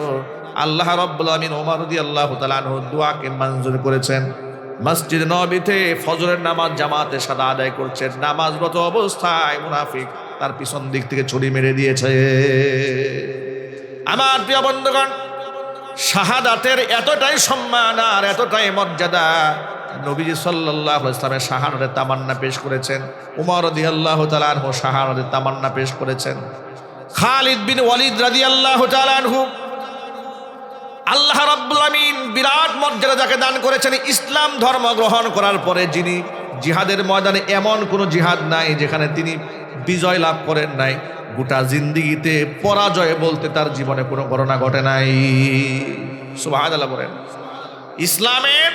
আল্লাহ রাব্বুল আমিন ওমর রাদিয়াল্লাহু তাআলা আনহু দোয়াকে মঞ্জুর করেছেন। মসজিদ নববীতে ফজরের নামাজ জামাতে সাদা আদায় করছেন, নামাজরত অবস্থায় মুনাফিক তার পিছন দিক থেকে ছুরি মেরে দিয়েছে। আমার প্রিয় বন্ধুগণ, শাহাদাতের এতটাই সম্মান আর এতটাই মর্যাদা, নবীজি সাল্লাল্লাহু আলাইহি ওয়াসাল্লামের শাহাদাতের তামান্না পেশ করেছেন, ওমর রাদিয়াল্লাহু তাআলা আনহু শাহাদাতের তামান্না পেশ করেছেন। খালিদ বিন ওয়ালিদ রাদিয়াল্লাহু তাআলা আনহু আল্লাহ রাব্বুল আমিন বিরাট মর্যাদা যাকে দান করেছেন। ইসলাম ধর্ম গ্রহণ করার পরে যিনি জিহাদের ময়দানে এমন কোনো জিহাদ নাই যেখানে তিনি বিজয় লাভ করেন নাই। গোটা জিন্দেগিতে পরাজয় বলতে তার জীবনে কোনো ঘটনা ঘটে নাই। সুবহানাল্লাহ বলেন। ইসলামের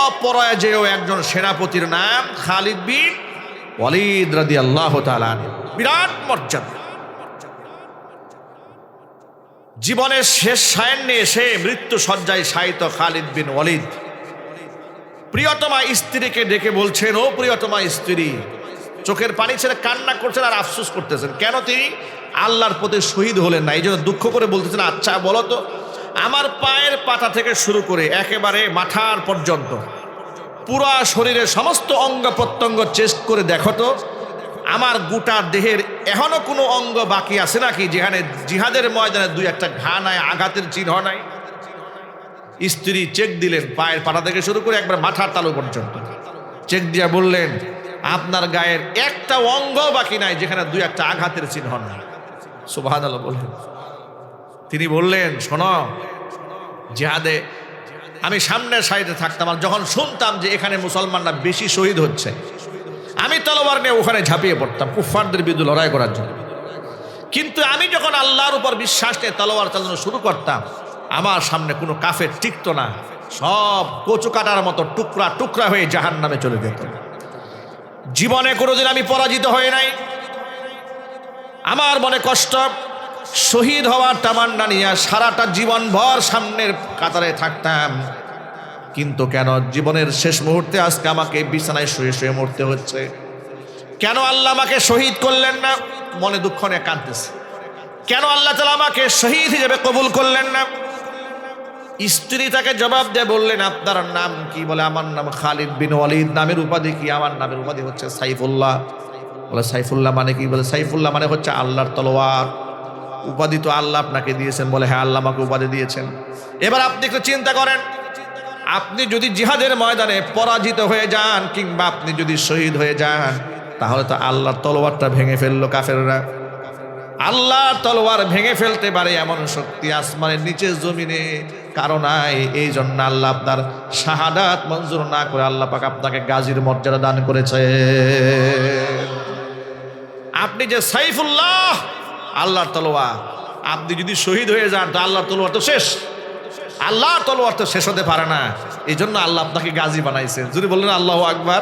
অপরাজেয় একজন সেনাপতির নাম খালিদ বিন ওয়ালিদ রাদিয়াল্লাহু তাআলা আনহু। বিরাট মর্যাদা। জীবনের শেষ সায়ান্নে এসে মৃত্যু শয্যায় শায়িত খালিদ বিন ওয়ালিদ প্রিয়তমা স্ত্রীকে ডেকে বলছেন, ও প্রিয়তমা স্ত্রী, চোখের পানি ছেড়ে কান্না করছেন আর আফসোস করতেছেন, কেন তিনি আল্লাহর পথে শহীদ হলেন না। এই জন্য দুঃখ করে বলতেছেন, আচ্ছা বলো তো, আমার পায়ের পাতা থেকে শুরু করে একেবারে মাথার পর্যন্ত পুরো শরীরের সমস্ত অঙ্গ প্রত্যঙ্গ চেষ্টা করে দেখো তো, আমার গোটা দেহের এখনো কোনো অঙ্গ বাকি আছে নাকি যেখানে জিহাদের ময়দানে দুই একটা ঘা নাই, আঘাতের চিহ্ন নাই। স্ত্রী চেক দিলেন, পায়ের পাটা থেকে শুরু করে একবার মাথার তালু পর্যন্ত চেক দিয়া বললেন, আপনার গায়ের একটা অঙ্গ বাকি নাই যেখানে দুই একটা আঘাতের চিহ্ন নাই। সুবহানাল্লাহ বললেন। তিনি বললেন, শোনো, জিহাদে আমি সামনের সাইডে থাকতাম, আর যখন শুনতাম যে এখানে মুসলমানরা বেশি শহীদ হচ্ছে, আমি তলোয়ার নিয়ে ওখানে ঝাঁপিয়ে পড়তাম কুফফারদের বিরুদ্ধে লড়াই করার জন্য। কিন্তু আমি যখন আল্লাহর উপর বিশ্বাস নিয়ে তলোয়ার চালানো শুরু করতাম, আমার সামনে কোনো কাফের টিকতো না, সব কচু কাটার মতো টুকরা টুকরা হয়ে জাহান্নামে চলে যেত। জীবনে কোনোদিন আমি পরাজিত হই নাই। আমার মনে কষ্ট, শহীদ হওয়ার তামান্না নিয়ে সারাটা জীবন ভর সামনের কাতারে থাকতাম, কিন্তু কেন জীবনের শেষ মুহূর্তে আজকে আমাকে বিছানায় শুয়ে শুয়ে মরতে হচ্ছে? কেন আল্লাহ আমাকে শহীদ করলেন না? মনে দুঃখ নিয়ে কাঁদতেছে। কেন আল্লাহ তাআলা আমাকে শহীদ হিসেবে কবুল করলেন না? স্ত্রী তাকে জবাব দিয়ে বললেন, আপনার নাম কি? বলে, আমার নাম খালিদ বিন ওয়ালিদ। নামের উপাধি কি? আমার নামের উপাধি হচ্ছে সাইফুল্লাহ। বলে, সাইফুল্লাহ মানে কি? বলে, সাইফুল্লাহ মানে হচ্ছে আল্লাহর তলোয়ার। উপাধি তো আল্লাহ আপনাকে দিয়েছেন। বলে, হ্যাঁ, আল্লাহ আমাকে উপাধি দিয়েছেন। এবার আপনি একটু চিন্তা করেন, আপনি যদি জিহাদের ময়দানে পরাজিত হয়ে যান কিংবা আপনি যদি শহীদ হয়ে যান, তাহলে তো আল্লাহর তলোয়ারটা ভেঙে ফেললো কাফেররা। আল্লাহর তলোয়ার ভেঙে ফেলতে পারে এমন শক্তি আসমানের নিচে জমিনে কারো নাই। এই জন্য আল্লাহ আপনার শাহাদাত মঞ্জুর না করে আল্লাহ পাক আপনাকে গাজীর মর্যাদা দান করেছে। আপনি যে সাইফুল্লাহ, আল্লাহর তলোয়ার, আপনি যদি শহীদ হয়ে যান তো আল্লাহর তলোয়ার তো শেষ। আল্লাহর তলোয়ার তো শেষ হতে পারে না, এই জন্য আল্লাহ আপনাকে গাজী বানাইছেন। যদি বললেন আল্লাহু আকবার।